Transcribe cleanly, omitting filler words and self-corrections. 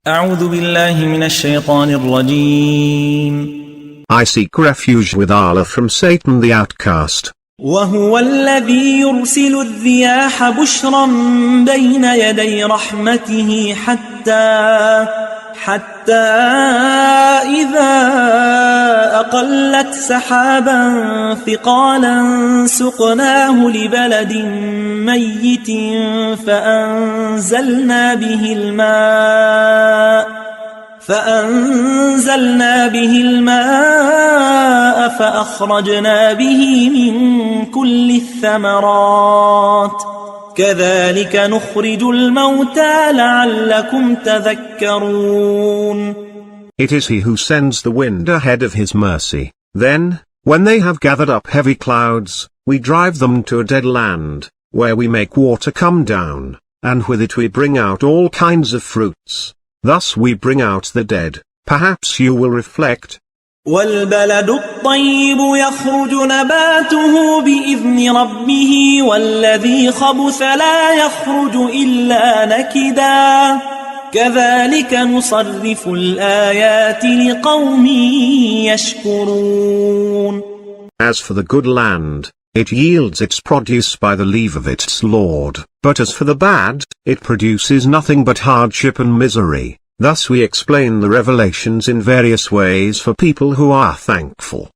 أعوذ بالله من الشيطان الرجيم. I seek refuge with Allah from Satan the outcast. وهو الذي يرسل الرياح بشرا بين يدي رحمته حتى إذا أقلت سحابا ثقالا سقناه لبلد ميت فأنزلنا به الماء فأخرجنا به من كل الثمرات كذلك نخرج الموتى لعلكم تذكرون. It is He who sends the wind ahead of His mercy. Then, when they have gathered up heavy clouds, we drive them to a dead land, where we make water come down, and with it we bring out all kinds of fruits. Thus we bring out the dead. Perhaps you will reflect. والبلد الطيب يخرج نباته بإذن ربه والذي خبث لا يخرج إلا نكدا كذلك نصرف الآيات لقوم يشكرون. As for the good land, it yields its produce by the leave of its Lord, but as for the bad, it produces nothing but hardship and misery. Thus we explain the revelations in various ways for people who are thankful.